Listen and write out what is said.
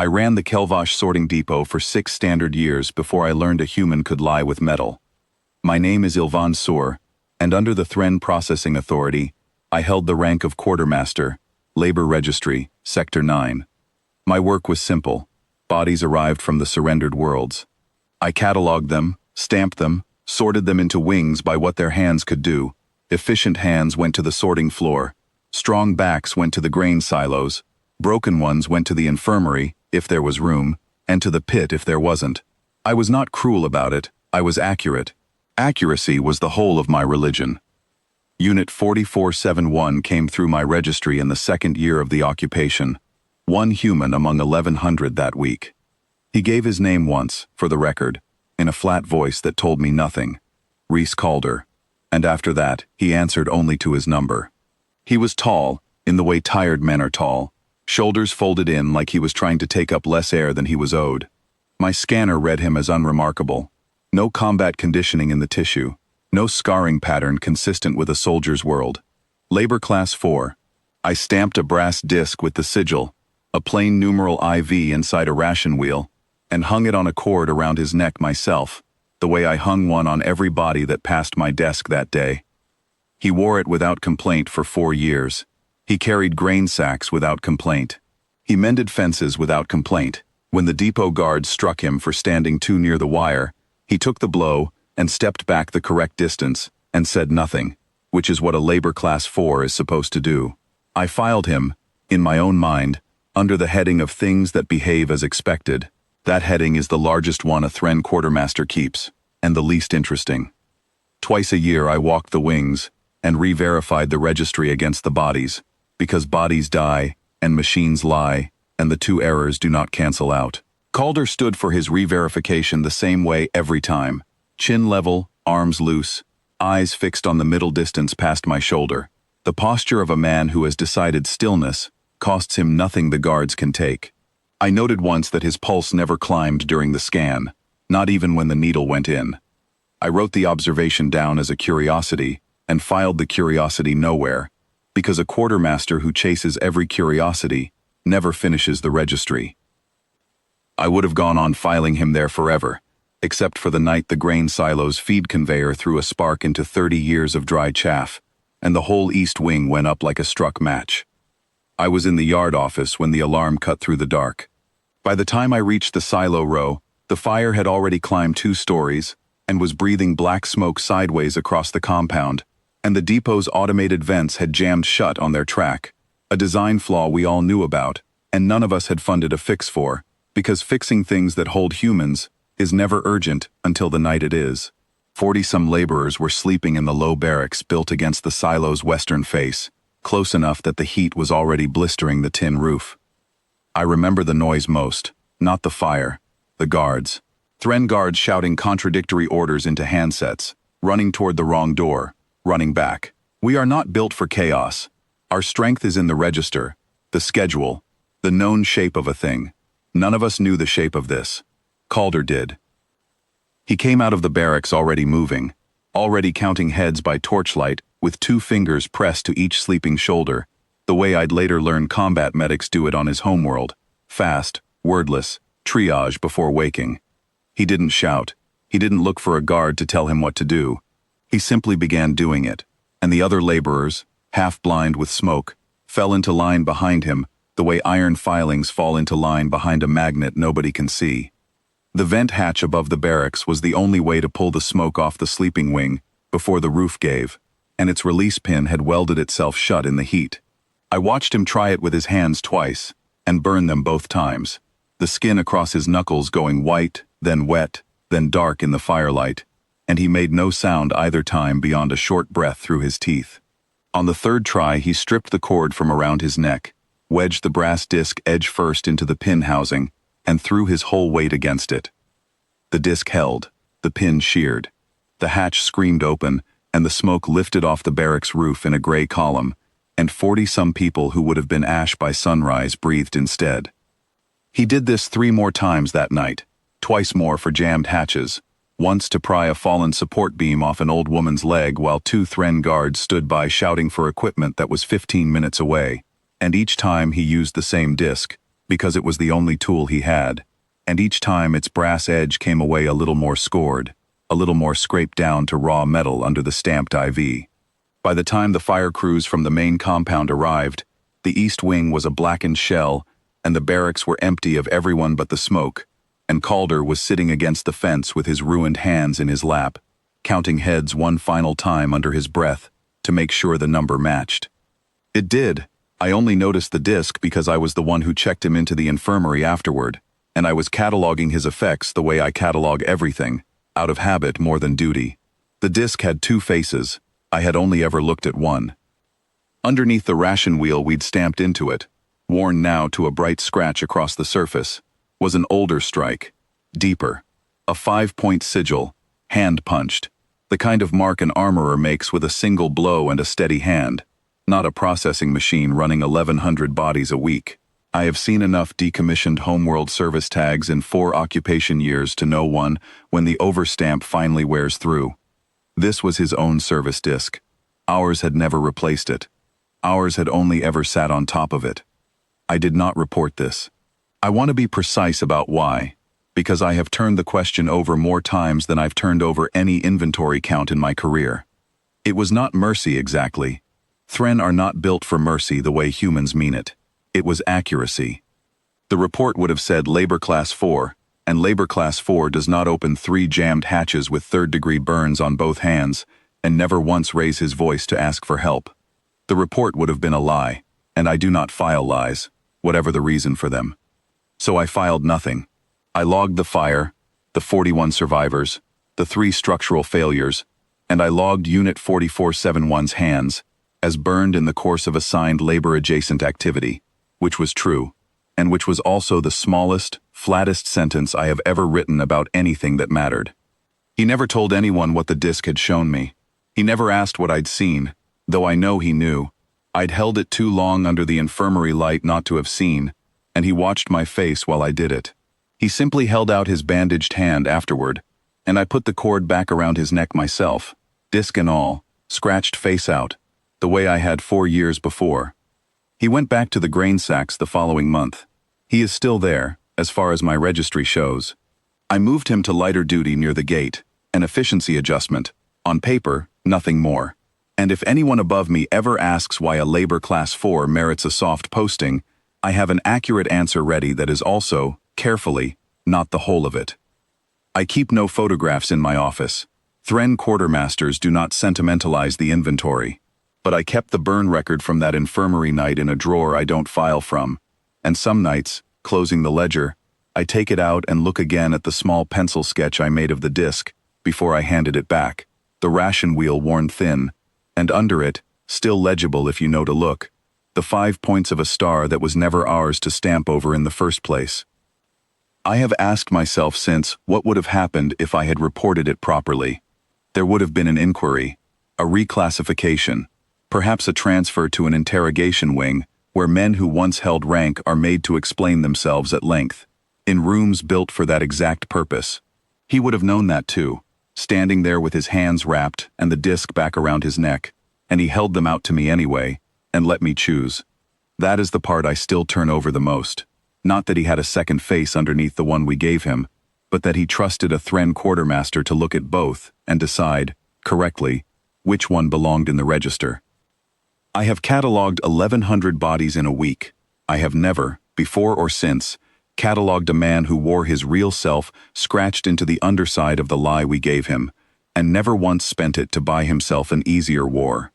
I ran the Kelvosh sorting depot for 6 standard years before I learned a human could lie with metal. My name is Ilvan Sur, and under the Thren Processing Authority, I held the rank of quartermaster, labor registry, Sector 9. My work was simple. Bodies arrived from the surrendered worlds. I catalogued them, stamped them, sorted them into wings by what their hands could do. Efficient hands went to the sorting floor. Strong backs went to the grain silos. Broken ones went to the infirmary, if there was room, and to the pit if there wasn't. I was not cruel about it, I was accurate. Accuracy was the whole of my religion. Unit 4471 came through my registry in the 2nd year of the occupation. 1 human among 1,100 that week. He gave his name once, for the record, in a flat voice that told me nothing. Reese Calder. And after that, he answered only to his number. He was tall, in the way tired men are tall, shoulders folded in like he was trying to take up less air than he was owed. My scanner read him as unremarkable. No combat conditioning in the tissue. No scarring pattern consistent with a soldier's world. Labor Class 4. I stamped a brass disc with the sigil, a plain numeral IV inside a ration wheel, and hung it on a cord around his neck myself, the way I hung one on every body that passed my desk that day. He wore it without complaint for 4 years. He carried grain sacks without complaint. He mended fences without complaint. When the depot guard struck him for standing too near the wire, he took the blow and stepped back the correct distance and said nothing, which is what a labor class 4 is supposed to do. I filed him, in my own mind, under the heading of things that behave as expected. That heading is the largest one a Thren quartermaster keeps, and the least interesting. Twice a year I walked the wings and re-verified the registry against the bodies, because bodies die and machines lie, and the 2 errors do not cancel out. Calder stood for his re-verification the same way every time. Chin level, arms loose, eyes fixed on the middle distance past my shoulder. The posture of a man who has decided stillness costs him nothing the guards can take. I noted once that his pulse never climbed during the scan, not even when the needle went in. I wrote the observation down as a curiosity and filed the curiosity nowhere, because a quartermaster who chases every curiosity never finishes the registry. I would have gone on filing him there forever, except for the night the grain silo's feed conveyor threw a spark into 30 years of dry chaff, and the whole east wing went up like a struck match. I was in the yard office when the alarm cut through the dark. By the time I reached the silo row, the fire had already climbed 2 stories and was breathing black smoke sideways across the compound, and the depot's automated vents had jammed shut on their track, a design flaw we all knew about, and none of us had funded a fix for, because fixing things that hold humans is never urgent until the night it is. 40-some laborers were sleeping in the low barracks built against the silo's western face, close enough that the heat was already blistering the tin roof. I remember the noise most, not the fire, the guards. Thren guards shouting contradictory orders into handsets, running toward the wrong door, running back. We are not built for chaos. Our strength is in the register, the schedule, the known shape of a thing. None of us knew the shape of this. Calder did. He came out of the barracks already moving, already counting heads by torchlight, with 2 fingers pressed to each sleeping shoulder, the way I'd later learn combat medics do it on his homeworld. Fast, wordless, triage before waking. He didn't shout. He didn't look for a guard to tell him what to do. He simply began doing it, and the other laborers, half blind with smoke, fell into line behind him, the way iron filings fall into line behind a magnet nobody can see. The vent hatch above the barracks was the only way to pull the smoke off the sleeping wing before the roof gave, and its release pin had welded itself shut in the heat. I watched him try it with his hands twice, and burn them both times, the skin across his knuckles going white, then wet, then dark in the firelight, and he made no sound either time beyond a short breath through his teeth. On the 3rd try, he stripped the cord from around his neck, wedged the brass disc edge first into the pin housing, and threw his whole weight against it. The disc held, the pin sheared. The hatch screamed open, and the smoke lifted off the barracks roof in a gray column, and 40-some people who would have been ash by sunrise breathed instead. He did this 3 more times that night, twice more for jammed hatches, once to pry a fallen support beam off an old woman's leg while 2 Thren guards stood by shouting for equipment that was 15 minutes away, and each time he used the same disc, because it was the only tool he had, and each time its brass edge came away a little more scored, a little more scraped down to raw metal under the stamped IV. By the time the fire crews from the main compound arrived, the east wing was a blackened shell, and the barracks were empty of everyone but the smoke, and Calder was sitting against the fence with his ruined hands in his lap, counting heads one final time under his breath to make sure the number matched. It did. I only noticed the disc because I was the one who checked him into the infirmary afterward, and I was cataloging his effects the way I catalog everything, out of habit more than duty. The disc had two faces. I had only ever looked at one. Underneath the ration wheel we'd stamped into it, worn now to a bright scratch across the surface, was an older strike, deeper, a 5-point sigil, hand-punched, the kind of mark an armorer makes with a single blow and a steady hand, not a processing machine running 1,100 bodies a week. I have seen enough decommissioned homeworld service tags in 4 occupation years to know one when the overstamp finally wears through. This was his own service disc. Ours had never replaced it. Ours had only ever sat on top of it. I did not report this. I want to be precise about why, because I have turned the question over more times than I've turned over any inventory count in my career. It was not mercy exactly. Thren are not built for mercy the way humans mean it. It was accuracy. The report would have said Labor Class 4, and Labor Class 4 does not open 3 jammed hatches with third-degree burns on both hands, and never once raise his voice to ask for help. The report would have been a lie, and I do not file lies, whatever the reason for them. So I filed nothing. I logged the fire, the 41 survivors, the 3 structural failures, and I logged Unit 4471's hands, as burned in the course of assigned labor-adjacent activity, which was true, and which was also the smallest, flattest sentence I have ever written about anything that mattered. He never told anyone what the disc had shown me. He never asked what I'd seen, though I know he knew. I'd held it too long under the infirmary light not to have seen, and he watched my face while I did it. He simply held out his bandaged hand afterward, and I put the cord back around his neck myself, disc and all, scratched face out, the way I had 4 years before. He went back to the grain sacks the following month. He is still there, as far as my registry shows. I moved him to lighter duty near the gate, an efficiency adjustment. On paper, nothing more. And if anyone above me ever asks why a Labor Class 4 merits a soft posting, I have an accurate answer ready that is also, carefully, not the whole of it. I keep no photographs in my office. Thren quartermasters do not sentimentalize the inventory. But I kept the burn record from that infirmary night in a drawer I don't file from, and some nights, closing the ledger, I take it out and look again at the small pencil sketch I made of the disc before I handed it back, the ration wheel worn thin, and under it, still legible if you know to look, the 5 points of a star that was never ours to stamp over in the first place. I have asked myself since what would have happened if I had reported it properly. There would have been an inquiry, a reclassification, perhaps a transfer to an interrogation wing where men who once held rank are made to explain themselves at length, in rooms built for that exact purpose. He would have known that too, standing there with his hands wrapped and the disc back around his neck, and he held them out to me anyway, and let me choose. That is the part I still turn over the most. Not that he had a second face underneath the one we gave him, but that he trusted a Thren quartermaster to look at both and decide, correctly, which one belonged in the register. I have catalogued 1,100 bodies in a week. I have never, before or since, catalogued a man who wore his real self scratched into the underside of the lie we gave him, and never once spent it to buy himself an easier war.